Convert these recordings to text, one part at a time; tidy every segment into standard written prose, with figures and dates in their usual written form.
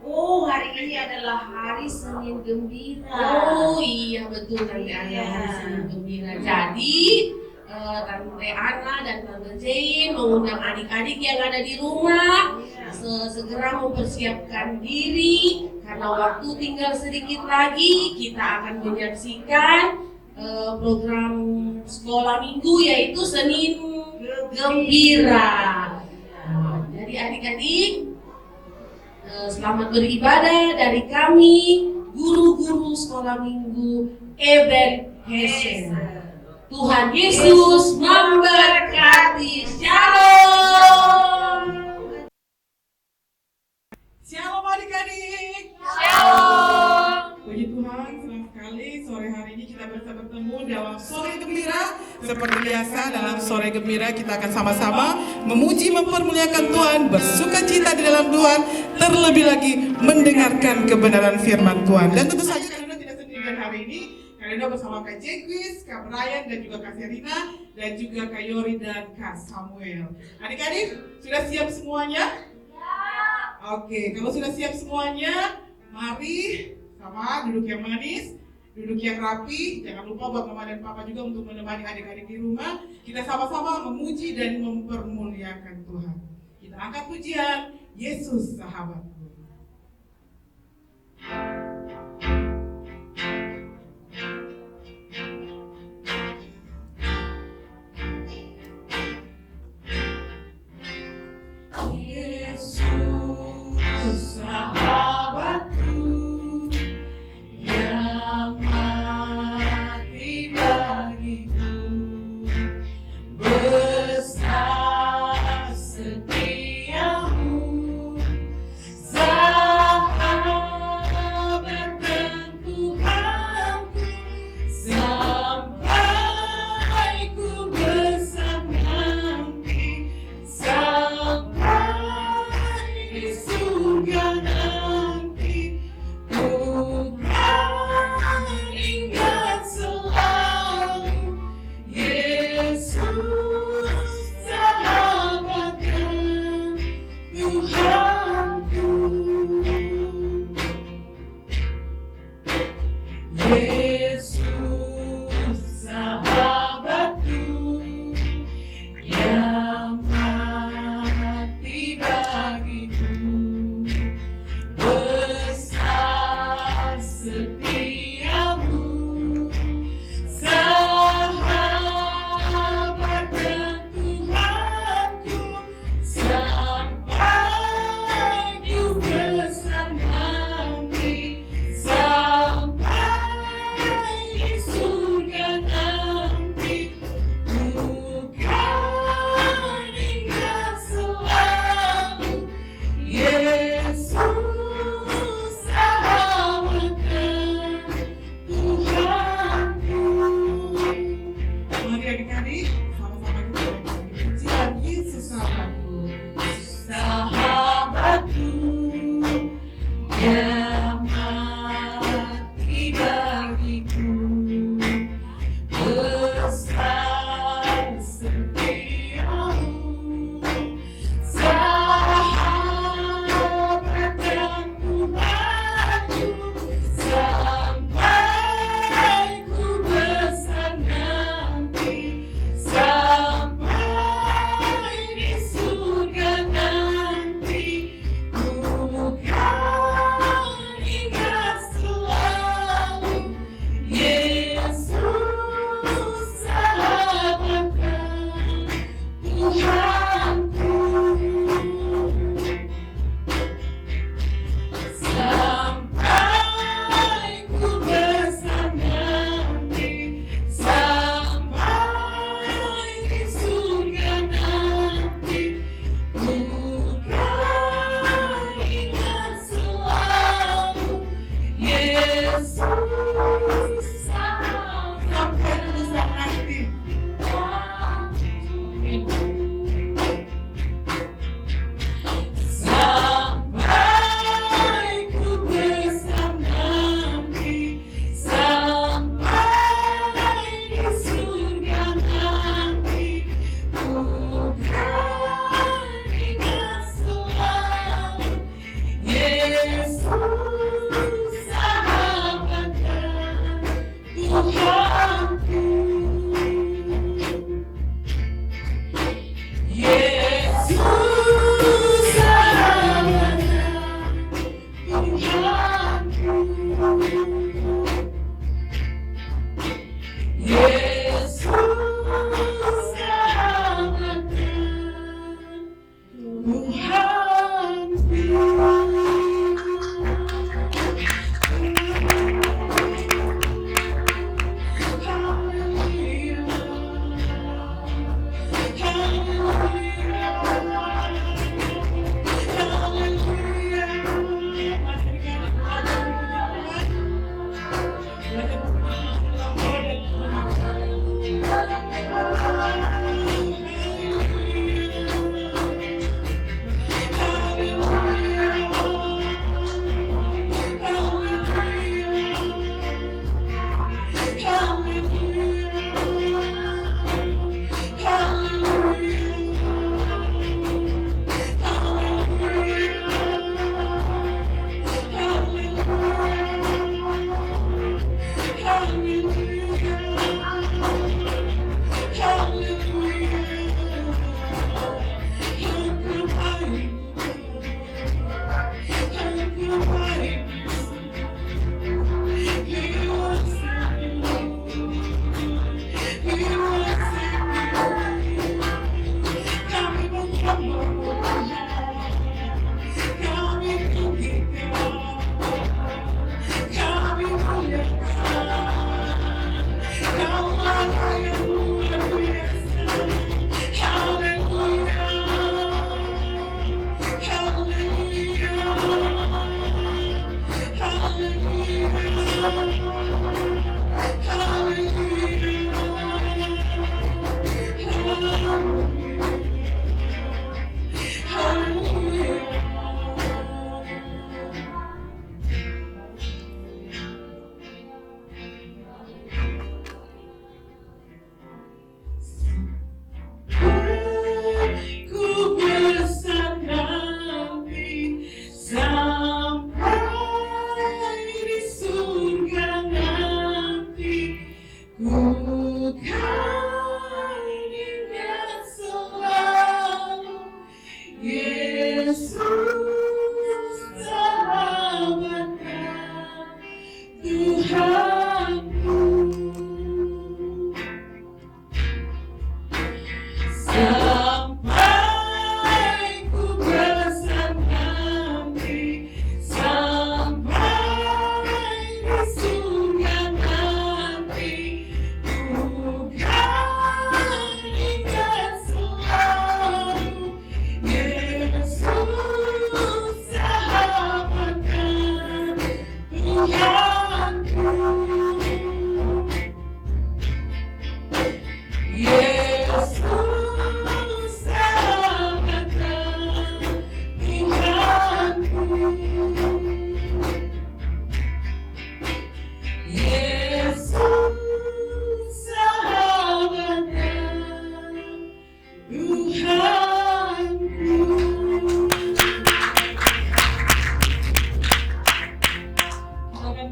Oh, hari ini adalah hari Senin Gembira. Oh iya betul Tante Ana, Iya. hari Senin Gembira. Jadi Tante Ana dan Tante Jane mengundang adik-adik yang ada di rumah segera mempersiapkan diri karena waktu tinggal sedikit lagi kita akan menyaksikan program sekolah minggu yaitu Senin Gembira. Jadi adik-adik selamat beribadah dari kami guru-guru sekolah minggu Eben Hesen. Tuhan Yesus memberkati. Shalom. Shalom adik-adik. Shalom. Puji Tuhan, senang sekali sore hari ini kita bisa bertemu dalam sore gembira. Seperti biasa dalam sore gembira kita akan sama-sama memuji mempermuliakan Tuhan, bersukacita di dalam Tuhan, terlebih lagi mendengarkan kebenaran firman Tuhan. Dan tentu saja Karina tidak sendirian hari ini. Karina bersama Kak Jengwis, Kak Brian dan juga Kak Serina dan juga Kak Yori dan Kak Samuel. Adik-adik sudah siap semuanya? Oke, kalau sudah siap semuanya, mari sama duduk yang manis, duduk yang rapi. Jangan lupa buat mama dan papa juga untuk menemani adik-adik di rumah. Kita sama-sama memuji dan mempermuliakan Tuhan. Kita angkat pujian, Yesus sahabatku.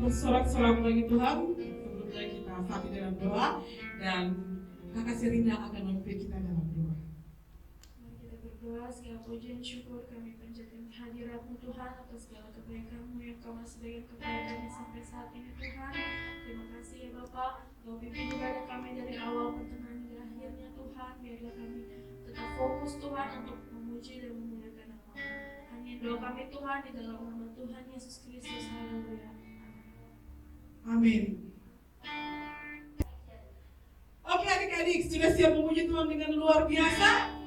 Bersorak-sorak bagi Tuhan. Sebelumnya kita satu dalam doa dan Kakak Serina akan memimpin kita dalam doa. Mari kita berdoa. Segala puji dan syukur kami panjatkan hadirat-Mu Tuhan atas segala kebaikan-Mu yang Kau masih berikan kepada kami sampai saat ini Tuhan. Terima kasih ya Bapa, Kau pimpin ibadah kami dari awal pertengahan hingga akhirnya Tuhan. Biarlah kami tetap fokus Tuhan untuk memuji dan memuliakan nama. Hanya doa kami Tuhan di dalam nama Tuhan Yesus Kristus. Haleluya. Amin. Oke adik-adik, sudah siap memuji Tuhan dengan luar biasa?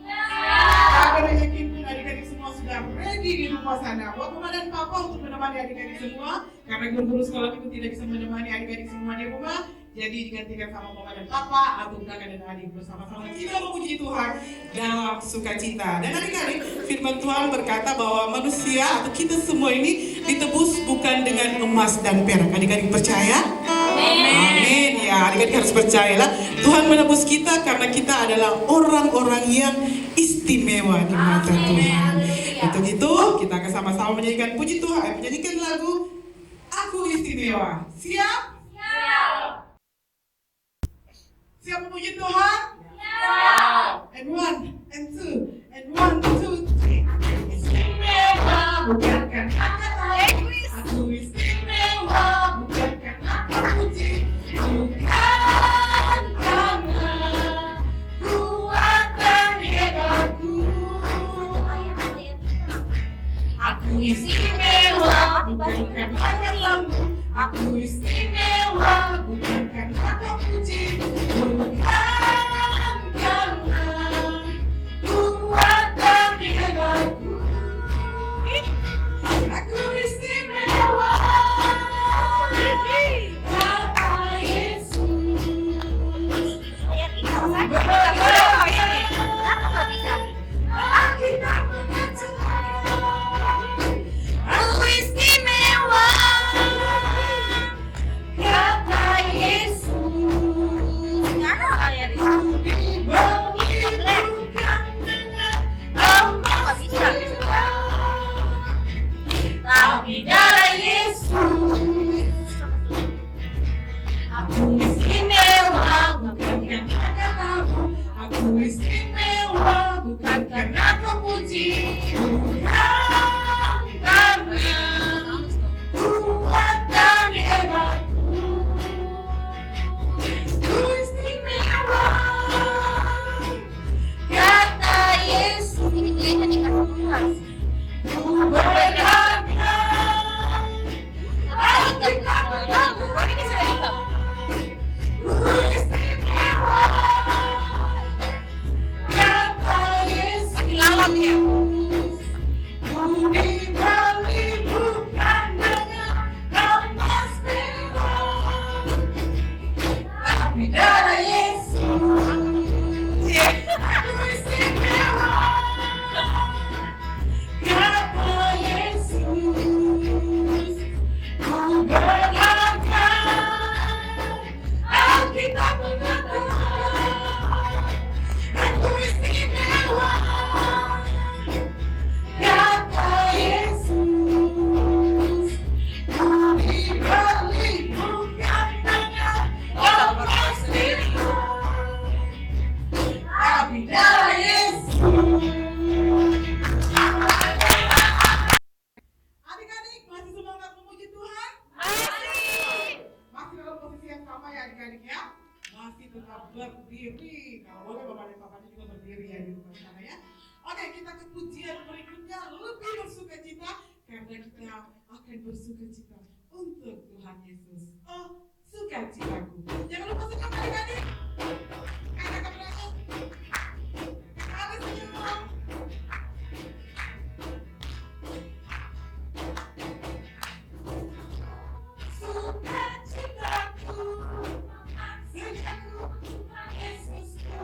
Aku yakin adik-adik semua sudah ready di rumah sana. Buat mama dan papa untuk menemani adik-adik semua. Karena guru-guru sekolah itu tidak bisa menemani adik-adik semua di rumah. Jadi digantikan sama mama dan papa atau kakak dan adik bersama-sama kita memuji Tuhan dalam sukacita. Dan adik-adik, firman Tuhan berkata bahwa manusia atau kita semua ini ditebus bukan dengan emas dan perak. Adik-adik percaya? Amin. Ya, adik-adik harus percayalah. Tuhan menebus kita karena kita adalah orang-orang yang istimewa di mata Tuhan. Untuk itu, kita akan sama-sama menyanyikan puji Tuhan, menyanyikan lagu Aku Istimewa. Siap? Siap memuji Tuhan? And one, and two, and one, two, three. Istimewa bukan kata egois. Aku istimewa bukan kata puji. Bukan karena kuat dan hebatku. Aku istimewa bukan karena lampu. Aku istimewa bukan karena kau puji, bukan karena kuat dan hebatku. Aku istimewa, kata Yesus. Alkitab mengatakan aku istimewa, kata Yesus. Aku diberikan dengan emas tapi darah Yesus. Aku istimewa bukan karena kamu. Aku istimewa bukan karena kau puji, bukan karena kuat dan hebatku. Ku istimewa, kata Yesus. Ku berharga, Alkitab mengatakan ku istimewa, kata Yesus. Ku dibeli bukan dengan emas perak, tapi darah Yesus. Aku istimewa, kata Yesus. Ku berharga, Alkitab mengatakan aku istimewa, kata Yesus. Ku dibeli bukan dengan emas perak, tapi darah Yesus. Adik-adik masih semangat memuji Tuhan? Masih dalam posisi yang sama ya adik-adik ya? Masih tetap berdiri. Kalau boleh bapak dan papanya juga berdiri ya di rumah sana ya. Oke, kita ke pujian berikutnya lebih bersuka cita karena kita akan bersuka cita untuk Tuhan Yesus. Oh, sukacitaku. Jangan lupa senyum adik-adik. Ada kameranya. Ada senyum. Sukacitaku, sejak Tuhan Yesusku.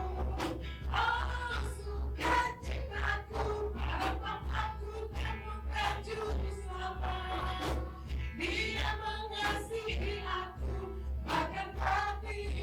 Oh, sukacitaku, harapan aku temukan juru selamat. Dia mengasihi aku, bahkan hati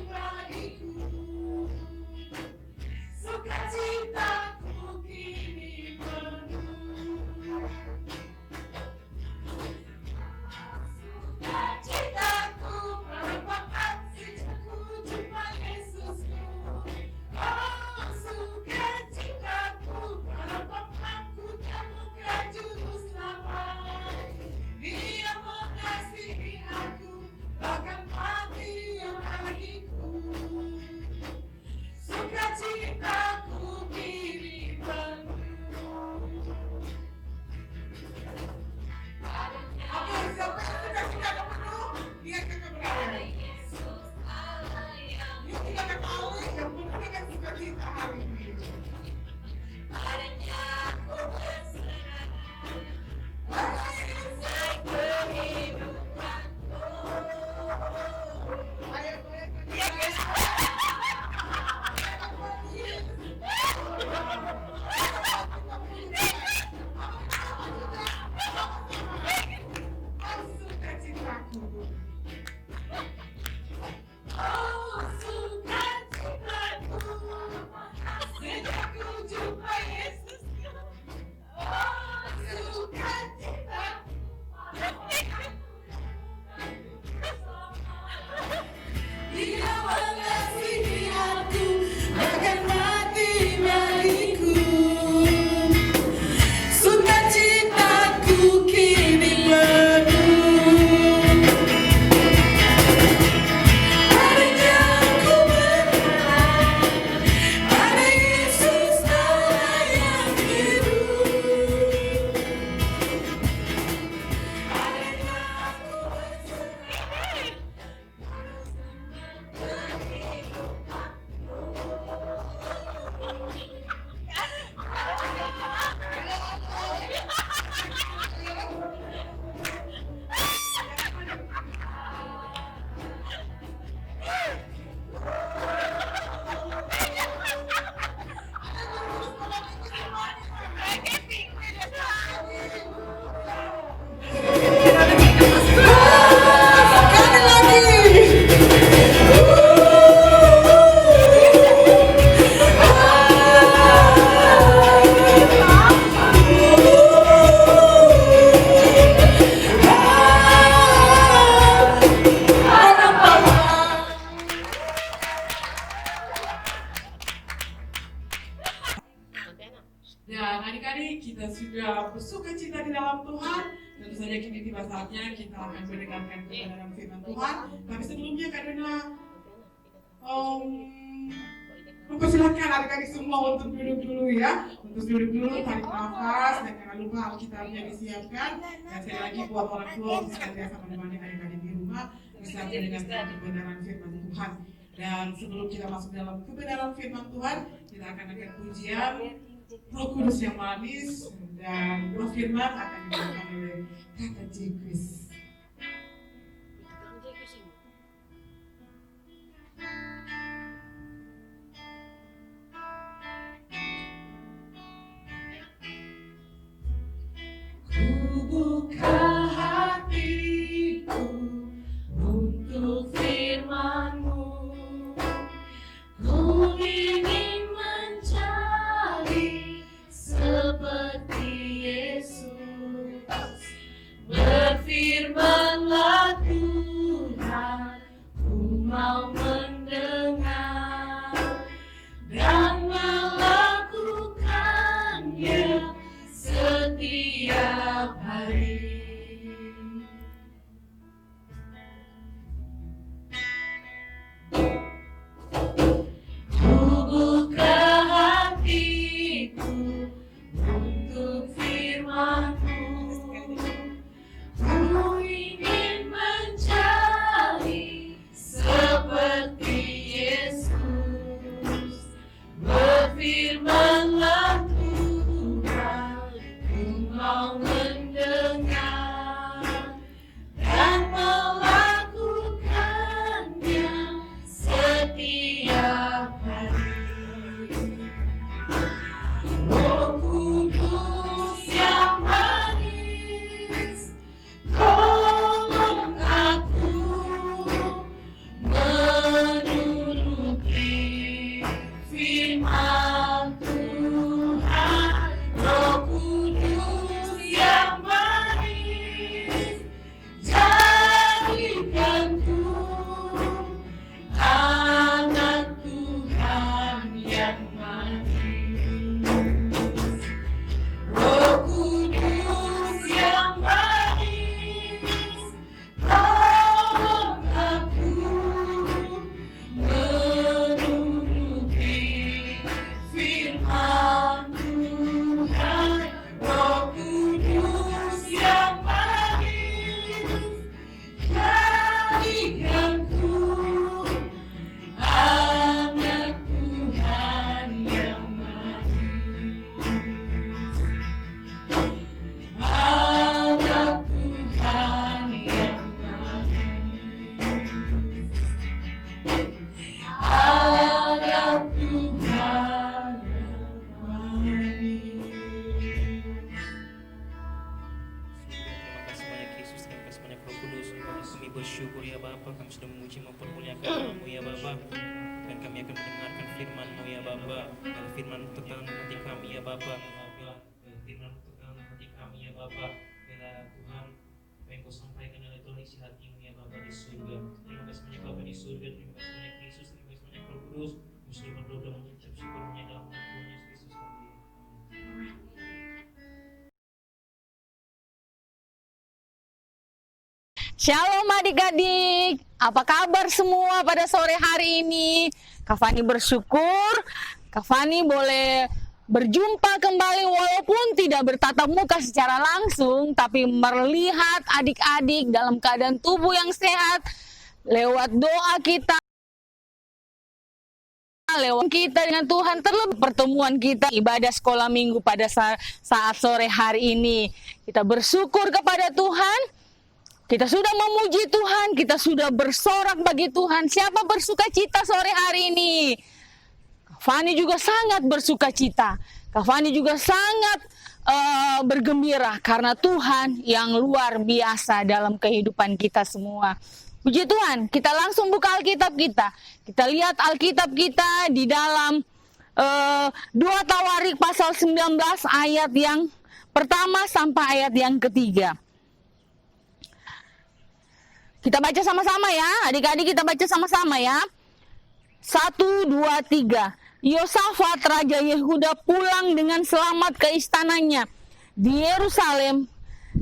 kita bersuka cita di dalam Tuhan. Tentu saja kini tiba saatnya kita akan mendengarkan kebenaran firman Tuhan. Tapi sebelumnya Kak Dona mempersilahkan adik-adik semua untuk duduk dulu ya. Untuk duduk dulu, tarik nafas, dan jangan lupa Alkitabnya disiapkan. Dan sekali lagi buat orang tua untuk senantiasa menemani adik-adik di rumah bisa mendengarkan kebenaran firman Tuhan. Dan sebelum kita masuk dalam kebenaran firman Tuhan, kita akan angkat pujian Roh Kudus yang manis, dan Roh Firman akan dibawakan oleh Kakak Jekris. Ku buka hatiku untuk firman-Mu. Ku ingin mencari seperti Yesus. Berfirman-Lah Tuhan, ku mau mendengar dan melakukannya setiap hari. Ku buka hatiku untuk firman-Mu. Ku ingin mencari seperti Yesus. Berfirman-Lah Tuhan, ku mau mendengar dan melakukannya setiap hari. Roh Kudus yang manis, tolong aku menuruti firman Tuhan. Roh Kudus yang manis, jadikanku anak Tuhan yang manis. Roh Kudus yang manis, tolong aku menuruti firman Tuhan. Roh Kudus yang manis, jadikanku anak Tuhan yang manis. Anak Tuhan yang manis. Anak Tuhan yang manis. Terima kasih banyak Yesus, terima kasih banyak Roh Kudus. Kami bersyukur ya Bapa, kami sudah memuji mempermuliakan nama-Mu ya Bapa. Dan kami akan mendengarkan firman-Mu ya Bapa. Dan firman tegang hati kami ya Bapa. Bila firman tegang hati kami ya Bapa. Bila Tuhan, apa yang Kau sampaikan adalah Tuhan isi hati-Mu ya Bapa di surga. Terima kasih banyak Bapa di surga, terima kasih banyak Yesus, terima kasih banyak Roh Kudus. Kami sudah berdoa dan mengucap syukur hanya dalam nama Tuhan Yesus Kristus kami. Amin. Shalom adik-adik, apa kabar semua pada sore hari ini? Kak Fani bersyukur, Kak Fani boleh berjumpa kembali walaupun tidak bertatap muka secara langsung, tapi melihat adik-adik dalam keadaan tubuh yang sehat, lewat doa kita, lewat kita dengan Tuhan, terlebih pertemuan kita ibadah sekolah minggu pada saat sore hari ini. Kita bersyukur kepada Tuhan. Kita sudah memuji Tuhan, kita sudah bersorak bagi Tuhan. Siapa bersuka cita sore hari ini? Kak Fani juga sangat bersuka cita. Kak Fani juga sangat bergembira karena Tuhan yang luar biasa dalam kehidupan kita semua. Puji Tuhan, kita langsung buka Alkitab kita. Kita lihat Alkitab kita di dalam 2 Tawarik pasal 19 ayat yang pertama sampai ayat yang ketiga. Kita baca sama-sama ya, adik-adik kita baca sama-sama ya. 1, 2, 3. Yosafat Raja Yehuda pulang dengan selamat ke istananya. di Yerusalem.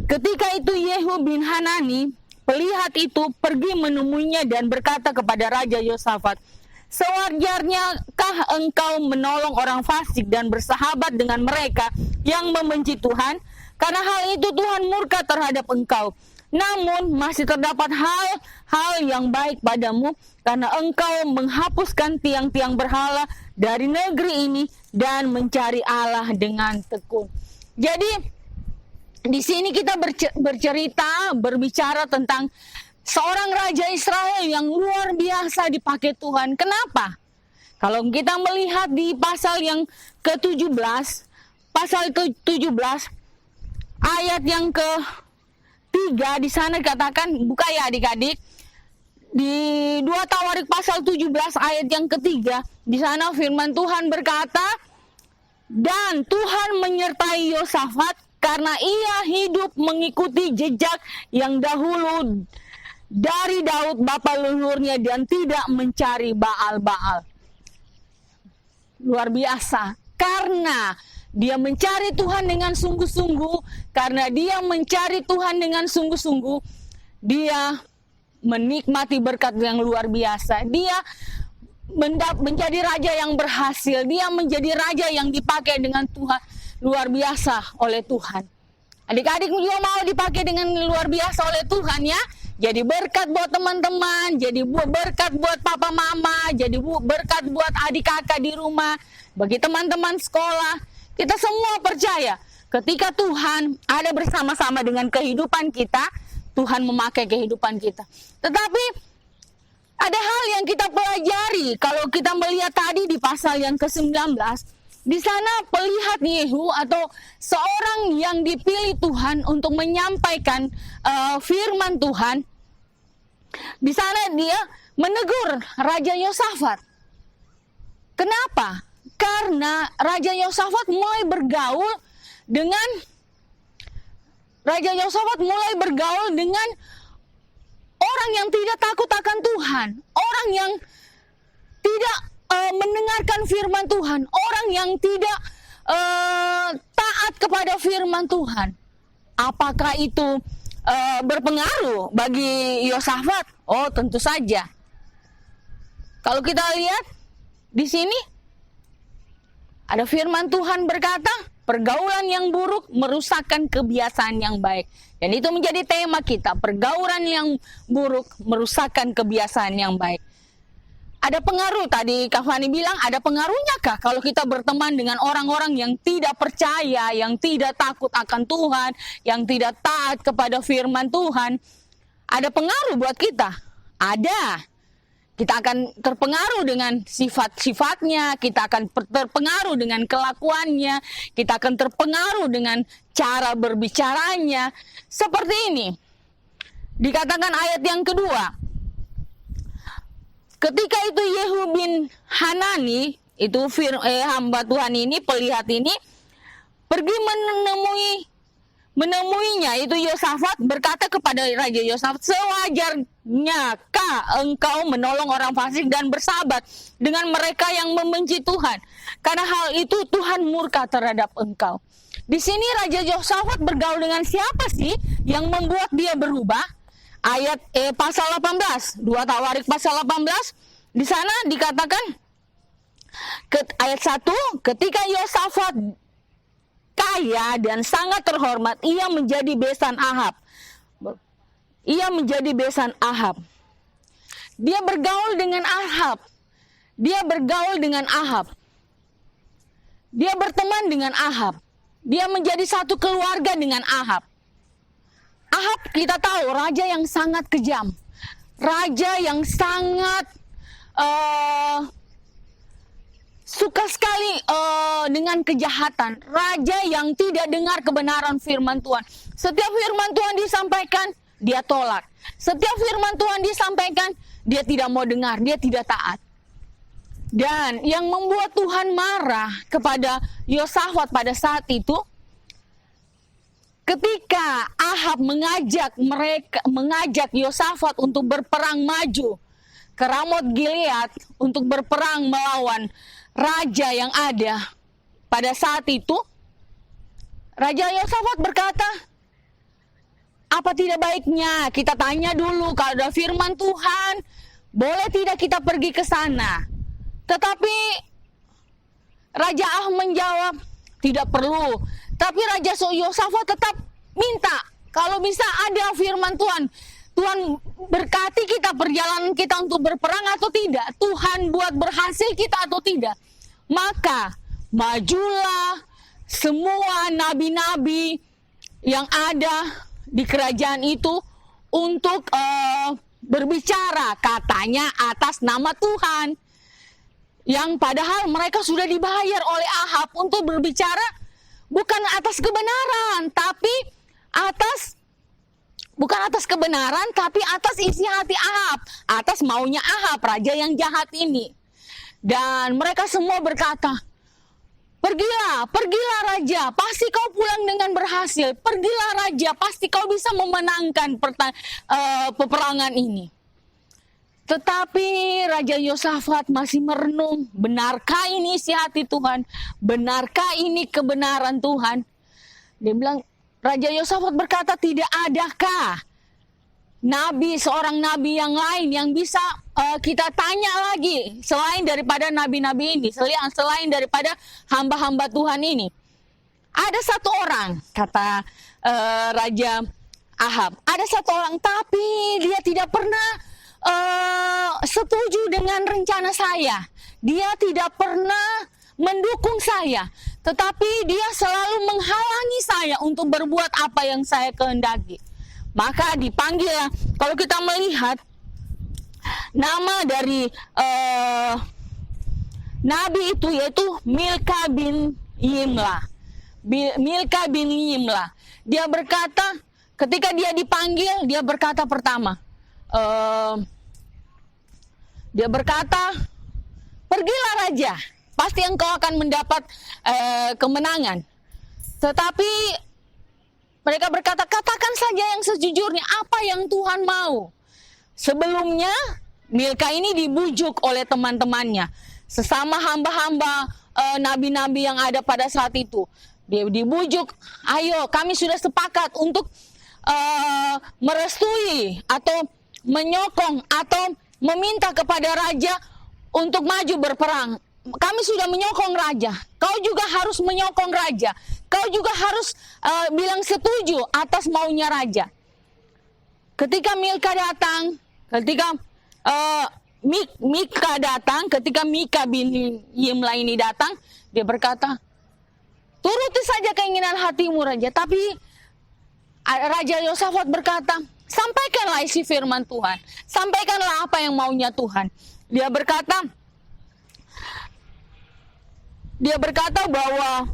Ketika itu Yehu bin Hanani, pelihat itu, pergi menemuinya dan berkata kepada Raja Yosafat, sewajarnyakah engkau menolong orang fasik dan bersahabat dengan mereka yang membenci Tuhan? Karena hal itu Tuhan murka terhadap engkau. Namun masih terdapat hal-hal yang baik padamu, karena engkau menghapuskan tiang-tiang berhala dari negeri ini dan mencari Allah dengan tekun. Jadi di sini kita berbicara tentang seorang raja Israel yang luar biasa dipakai Tuhan. Kenapa? Kalau kita melihat di pasal yang ke-17, ayat yang ke-3, di sana dikatakan, buka ya adik-adik, di 2 Tawarik pasal 17 ayat yang ke-3, di sana firman Tuhan berkata, dan Tuhan menyertai Yosafat karena ia hidup mengikuti jejak yang dahulu dari Daud bapa leluhurnya dan tidak mencari Baal-Baal. Luar biasa. Karena dia mencari Tuhan dengan sungguh-sungguh, karena dia mencari Tuhan dengan sungguh-sungguh, dia menikmati berkat yang luar biasa. Dia menjadi raja yang berhasil. Dia menjadi raja yang dipakai dengan Tuhan luar biasa oleh Tuhan. Adik-adik juga mau dipakai dengan luar biasa oleh Tuhan ya. Jadi berkat buat teman-teman, jadi berkat buat papa mama, jadi berkat buat adik kakak di rumah, bagi teman-teman sekolah. Kita semua percaya ketika Tuhan ada bersama-sama dengan kehidupan kita, Tuhan memakai kehidupan kita. Tetapi ada hal yang kita pelajari kalau kita melihat tadi di pasal yang ke-19. Di sana pelihat Yehu atau seorang yang dipilih Tuhan untuk menyampaikan firman Tuhan. Di sana dia menegur Raja Yosafat. Kenapa? Karena Raja Yosafat mulai bergaul dengan orang yang tidak takut akan Tuhan, orang yang tidak mendengarkan firman Tuhan, orang yang tidak taat kepada firman Tuhan. Apakah itu berpengaruh bagi Yosafat? Oh, tentu saja. Kalau kita lihat di sini ada firman Tuhan berkata, pergaulan yang buruk merusakkan kebiasaan yang baik. Dan itu menjadi tema kita, pergaulan yang buruk merusakkan kebiasaan yang baik. Ada pengaruh, tadi Kak Fani bilang, ada pengaruhnya kah kalau kita berteman dengan orang-orang yang tidak percaya, yang tidak takut akan Tuhan, yang tidak taat kepada firman Tuhan? Ada pengaruh buat kita? Ada. Kita akan terpengaruh dengan sifat-sifatnya, kita akan terpengaruh dengan kelakuannya, kita akan terpengaruh dengan cara berbicaranya. Seperti ini. Dikatakan ayat yang kedua. Ketika itu Yehu bin Hanani, itu hamba Tuhan ini, pelihat ini, pergi menemuinya, itu Yosafat, berkata kepada Raja Yosafat, sewajarnyakah engkau menolong orang fasik dan bersahabat dengan mereka yang membenci Tuhan? Karena hal itu Tuhan murka terhadap engkau. Di sini Raja Yosafat bergaul dengan siapa sih yang membuat dia berubah? Ayat pasal 18, 2 Tawarik pasal 18, di sana dikatakan ayat 1, ketika Yosafat kaya dan sangat terhormat, ia menjadi besan Ahab. Ia menjadi besan Ahab. Dia bergaul dengan Ahab. Dia bergaul dengan Ahab. Dia berteman dengan Ahab. Dia menjadi satu keluarga dengan Ahab. Ahab kita tahu raja yang sangat kejam, raja yang sangat suka sekali dengan kejahatan, raja yang tidak dengar kebenaran firman Tuhan. Setiap firman Tuhan disampaikan, dia tolak. Setiap firman Tuhan disampaikan, dia tidak mau dengar, dia tidak taat. Dan yang membuat Tuhan marah kepada Yosafat pada saat itu, ketika Ahab mengajak Yosafat untuk berperang maju ke Ramot Gilead untuk berperang melawan raja yang ada pada saat itu, Raja Yosafat berkata, apa tidak baiknya kita tanya dulu kalau ada firman Tuhan, boleh tidak kita pergi ke sana? Tetapi Raja Ahab menjawab, tidak perlu. Tapi Raja Yosafat tetap minta, kalau bisa ada firman Tuhan. Tuhan berkati kita perjalanan kita untuk berperang atau tidak. Tuhan buat berhasil kita atau tidak. Maka majulah semua nabi-nabi yang ada di kerajaan itu untuk berbicara, katanya atas nama Tuhan. Yang padahal mereka sudah dibayar oleh Ahab untuk berbicara bukan atas kebenaran, tapi bukan atas kebenaran, tapi atas isi hati Ahab, atas maunya Ahab, raja yang jahat ini. Dan mereka semua berkata, pergilah raja, pasti kau pulang dengan berhasil. Pergilah raja, pasti kau bisa memenangkan peperangan ini. Tetapi Raja Yosafat masih merenung, benarkah ini isi hati Tuhan? Benarkah ini kebenaran Tuhan? Dia bilang, Raja Yosafat berkata, tidak adakah seorang nabi yang lain yang bisa kita tanya lagi selain daripada nabi-nabi ini, selain daripada hamba-hamba Tuhan ini. Ada satu orang, kata Raja Ahab, ada satu orang, tapi dia tidak pernah setuju dengan rencana saya. Dia tidak pernah mendukung saya, tetapi dia selalu menghalangi saya untuk berbuat apa yang saya kehendaki. Maka dipanggil, kalau kita melihat nama dari nabi itu yaitu Milka bin Yimla. Dia berkata, ketika dia dipanggil, dia berkata pertama, dia berkata, pergilah raja, pasti engkau akan mendapat kemenangan. Tetapi mereka berkata, katakan saja yang sejujurnya, apa yang Tuhan mau. Sebelumnya, Milka ini dibujuk oleh teman-temannya, sesama hamba-hamba nabi-nabi yang ada pada saat itu. Dia dibujuk, ayo kami sudah sepakat untuk merestui atau menyokong atau meminta kepada raja untuk maju berperang. Kami sudah menyokong raja, kau juga harus menyokong raja. Kau juga harus bilang setuju atas maunya raja. Ketika Milka datang, ketika Mika bin Yimla ini datang, dia berkata, turuti saja keinginan hatimu raja. Tapi Raja Yosafat berkata, sampaikanlah isi firman Tuhan, sampaikanlah apa yang maunya Tuhan. Dia berkata bahwa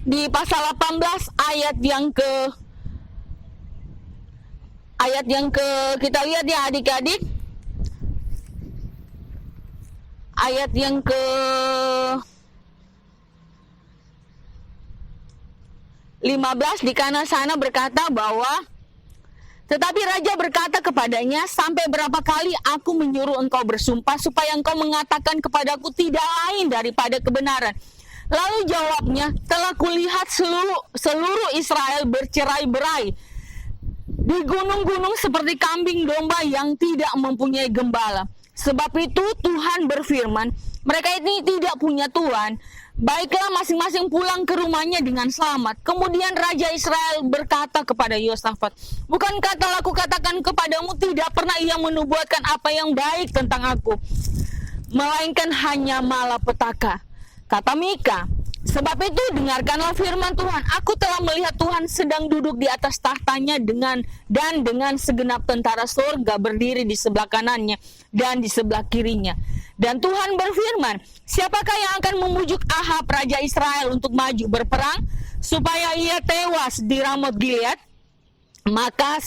di pasal 18 ayat yang ke kita lihat ya adik-adik, ayat yang ke 15 di kanan sana berkata bahwa, tetapi raja berkata kepadanya, sampai berapa kali aku menyuruh engkau bersumpah supaya engkau mengatakan kepadaku tidak lain daripada kebenaran. Lalu jawabnya, telah kulihat seluruh Israel bercerai-berai di gunung-gunung seperti kambing domba yang tidak mempunyai gembala. Sebab itu Tuhan berfirman, mereka ini tidak punya Tuhan. Baiklah masing-masing pulang ke rumahnya dengan selamat. Kemudian Raja Israel berkata kepada Yosafat, bukankah telah kukatakan kepadamu tidak pernah ia menubuatkan apa yang baik tentang aku, melainkan hanya malapetaka. Kata Mika, sebab itu dengarkanlah firman Tuhan. Aku telah melihat Tuhan sedang duduk di atas tahtanya dengan segenap tentara surga berdiri di sebelah kanannya dan di sebelah kirinya. Dan Tuhan berfirman, siapakah yang akan memujuk Ahab raja Israel untuk maju berperang supaya ia tewas di Ramot Gilead? Maka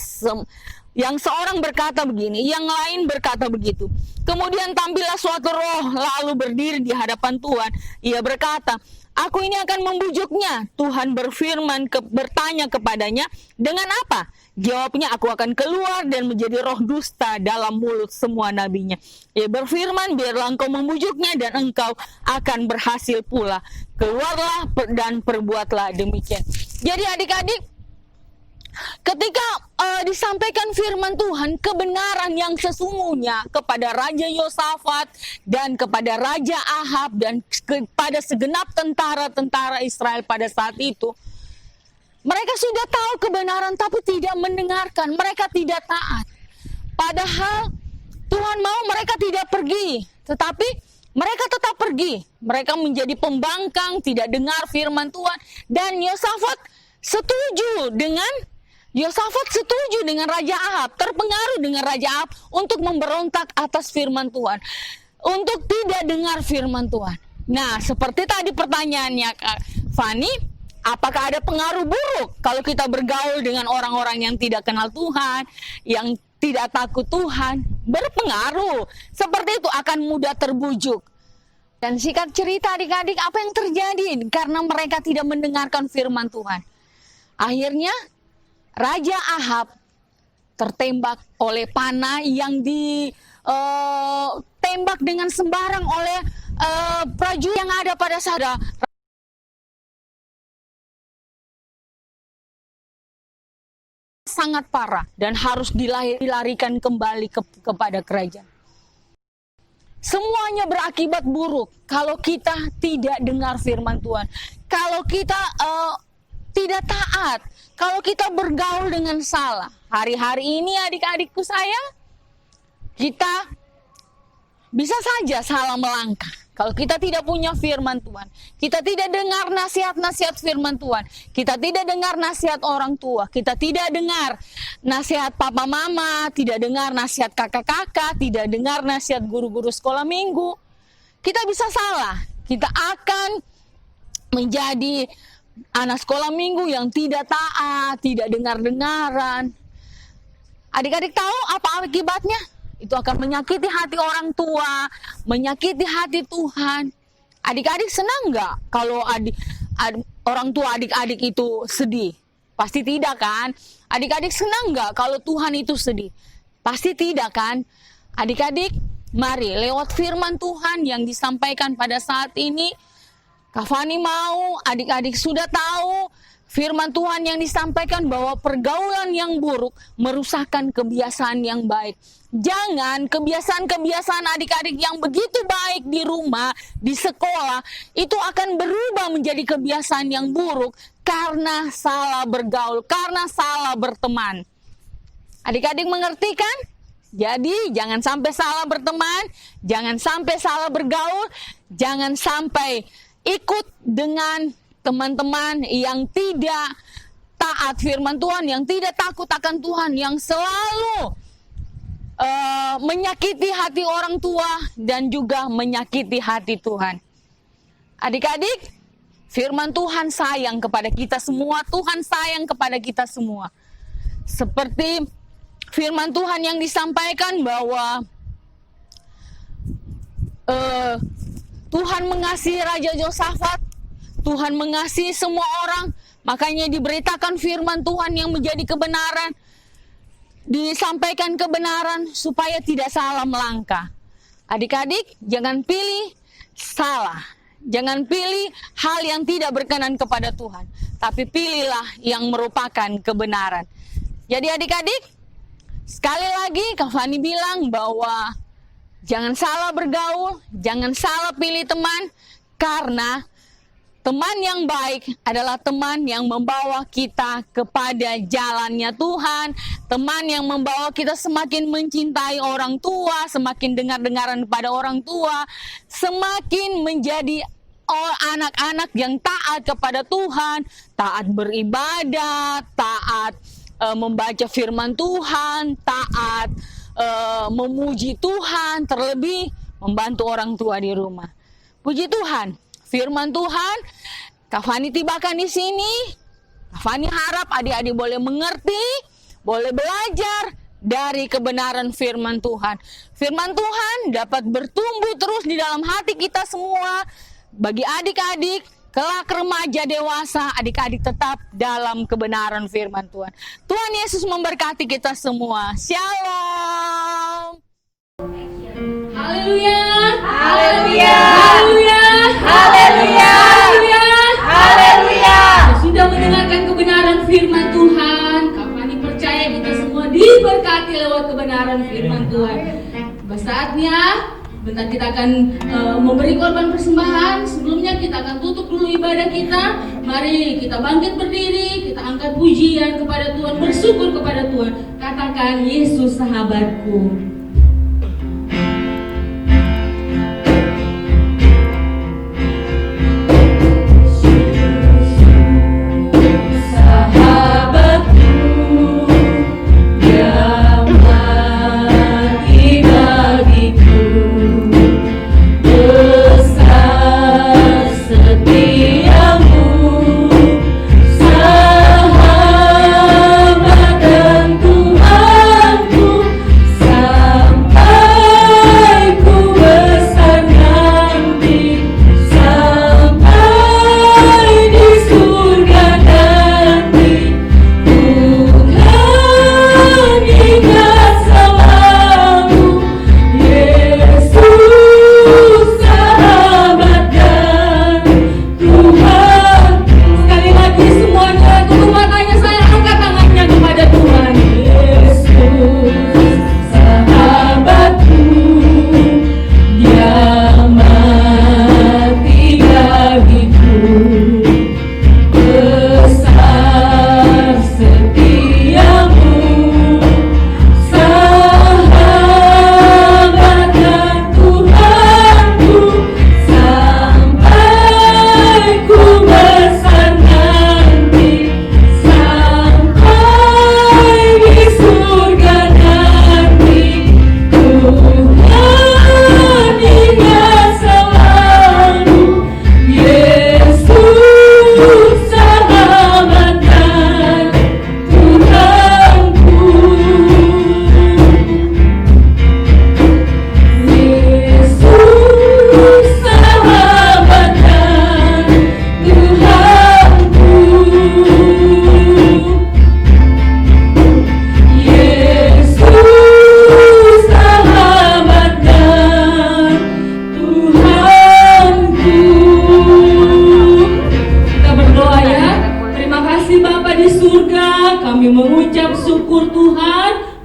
yang seorang berkata begini, yang lain berkata begitu. Kemudian tampillah suatu roh lalu berdiri di hadapan Tuhan. Ia berkata, Aku ini akan membujuknya. Tuhan berfirman bertanya kepadanya, dengan apa? Jawabnya, aku akan keluar dan menjadi roh dusta dalam mulut semua nabinya. Ia berfirman, biarlah engkau membujuknya dan engkau akan berhasil pula. Keluarlah dan perbuatlah demikian. Jadi adik-adik, ketika disampaikan firman Tuhan, kebenaran yang sesungguhnya kepada Raja Yosafat dan kepada Raja Ahab dan kepada segenap tentara-tentara Israel pada saat itu, mereka sudah tahu kebenaran tapi tidak mendengarkan, mereka tidak taat. Padahal Tuhan mau mereka tidak pergi, tetapi mereka tetap pergi. Mereka menjadi pembangkang, tidak dengar firman Tuhan, dan Yosafat setuju dengan Raja Ahab, terpengaruh dengan Raja Ahab untuk memberontak atas firman Tuhan, untuk tidak dengar firman Tuhan. Nah, seperti tadi pertanyaannya Kak Fani, apakah ada pengaruh buruk kalau kita bergaul dengan orang-orang yang tidak kenal Tuhan, yang tidak takut Tuhan? Berpengaruh. Seperti itu, akan mudah terbujuk. Dan singkat cerita adik-adik, apa yang terjadi karena mereka tidak mendengarkan firman Tuhan? Akhirnya Raja Ahab tertembak oleh panah yang ditembak dengan sembarang oleh prajurit yang ada pada saat sangat parah dan harus dilarikan kembali kepada kerajaan. Semuanya berakibat buruk kalau kita tidak dengar firman Tuhan, kalau kita tidak taat, kalau kita bergaul dengan salah. Hari-hari ini adik-adikku sayang, kita bisa saja salah melangkah. Kalau kita tidak punya firman Tuhan, kita tidak dengar nasihat-nasihat firman Tuhan, kita tidak dengar nasihat orang tua, kita tidak dengar nasihat papa mama, tidak dengar nasihat kakak-kakak, tidak dengar nasihat guru-guru sekolah minggu, kita bisa salah. Kita akan menjadi anak sekolah minggu yang tidak taat, tidak dengar-dengaran. Adik-adik tahu apa akibatnya? Itu akan menyakiti hati orang tua, menyakiti hati Tuhan. Adik-adik senang nggak kalau orang tua adik-adik itu sedih? Pasti tidak kan? Adik-adik senang nggak kalau Tuhan itu sedih? Pasti tidak kan? Adik-adik, mari lewat firman Tuhan yang disampaikan pada saat ini, Kak Fani mau adik-adik sudah tahu firman Tuhan yang disampaikan bahwa pergaulan yang buruk merusakkan kebiasaan yang baik. Jangan kebiasaan-kebiasaan adik-adik yang begitu baik di rumah, di sekolah, itu akan berubah menjadi kebiasaan yang buruk karena salah bergaul, karena salah berteman. Adik-adik mengerti kan? Jadi jangan sampai salah berteman, jangan sampai salah bergaul, jangan sampai ikut dengan teman-teman yang tidak taat firman Tuhan, yang tidak takut akan Tuhan, yang selalu menyakiti hati orang tua dan juga menyakiti hati Tuhan. Adik-adik, firman Tuhan sayang kepada kita semua, Tuhan sayang kepada kita semua. Seperti firman Tuhan yang disampaikan bahwa Tuhan mengasihi Raja Yosafat, Tuhan mengasihi semua orang, makanya diberitakan firman Tuhan yang menjadi kebenaran, disampaikan kebenaran supaya tidak salah melangkah. Adik-adik, jangan pilih salah, jangan pilih hal yang tidak berkenan kepada Tuhan, tapi pilihlah yang merupakan kebenaran. Jadi adik-adik, sekali lagi Kak Fani bilang bahwa jangan salah bergaul, jangan salah pilih teman, karena teman yang baik adalah teman yang membawa kita kepada jalannya Tuhan, teman yang membawa kita semakin mencintai orang tua, semakin dengar-dengaran pada orang tua, semakin menjadi anak-anak yang taat kepada Tuhan, taat beribadah, taat membaca firman Tuhan, taat memuji Tuhan, terlebih membantu orang tua di rumah. Puji Tuhan, firman Tuhan Kak Fani tibakan di sini. Kak Fani harap adik-adik boleh mengerti, boleh belajar dari kebenaran firman Tuhan. Firman Tuhan dapat bertumbuh terus di dalam hati kita semua. Bagi adik-adik, kelak remaja dewasa, adik-adik tetap dalam kebenaran firman Tuhan. Tuhan Yesus memberkati kita semua. Shalom. Haleluya. Haleluya. Haleluya. Haleluya. Haleluya. Haleluya. Sudah mendengarkan kebenaran firman Tuhan, kami percaya kita semua diberkati lewat kebenaran firman Tuhan. Saatnya bentar kita akan memberi korban persembahan. Sebelumnya kita akan tutup dulu ibadah kita. Mari kita bangkit berdiri, kita angkat pujian kepada Tuhan, bersyukur kepada Tuhan. Katakan, Yesus sahabatku.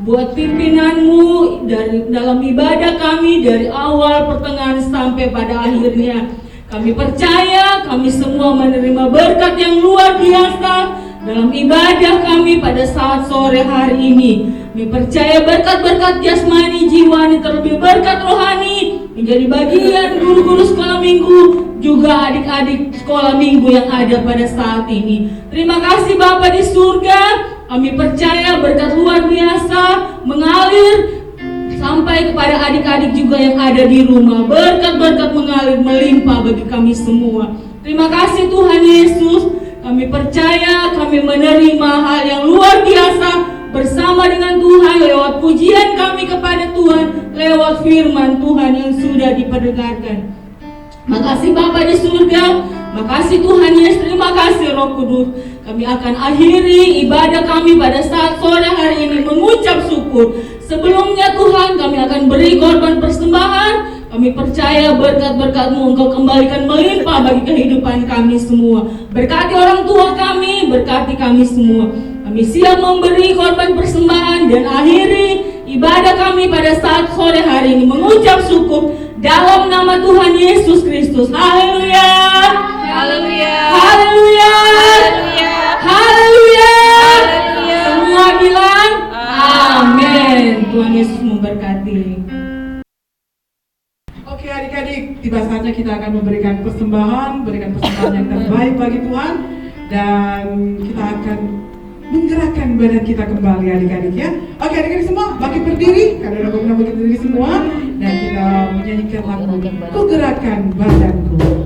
buat pimpinanmu dalam ibadah kami dari awal, pertengahan sampai pada akhirnya. Kami percaya kami semua menerima berkat yang luar biasa dalam ibadah kami pada saat sore hari ini. Kami percaya berkat-berkat jasmani, jiwani, terlebih berkat rohani menjadi bagian guru-guru sekolah minggu, juga adik-adik sekolah minggu yang ada pada saat ini. Terima kasih Bapa di surga. Kami percaya berkat luar biasa mengalir sampai kepada adik-adik juga yang ada di rumah. Berkat-berkat mengalir melimpah bagi kami semua. Terima kasih Tuhan Yesus. Kami percaya kami menerima hal yang luar biasa bersama dengan Tuhan lewat pujian kami kepada Tuhan, lewat firman Tuhan yang sudah diperdengarkan. Makasih Bapa di surga, makasih Tuhan Yesus, terima kasih Roh Kudus. Kami akan akhiri ibadah kami pada saat sore hari ini mengucap syukur. Sebelumnya Tuhan, kami akan beri korban persembahan. Kami percaya berkat-berkat-Mu Engkau kembalikan melimpah bagi kehidupan kami semua. Berkati orang tua kami, berkati kami semua. Kami siap memberi korban persembahan dan akhiri ibadah kami pada saat sore hari ini mengucap syukur dalam nama Tuhan Yesus Kristus. Haleluya. Haleluya. Haleluya. Haleluya. Haleluya. Haleluya. Semua bilang amin. Tuhan Yesus memberkati. Oke adik-adik, tiba saatnya kita akan memberikan persembahan yang terbaik bagi Tuhan. Dan kita akan menggerakkan badan kita kembali adik-adik ya. Oke adik-adik semua, bangkit berdiri. Karena udah bangkit berdiri semua. Dan kita menyanyikan lagu Ku Gerakan Badanku.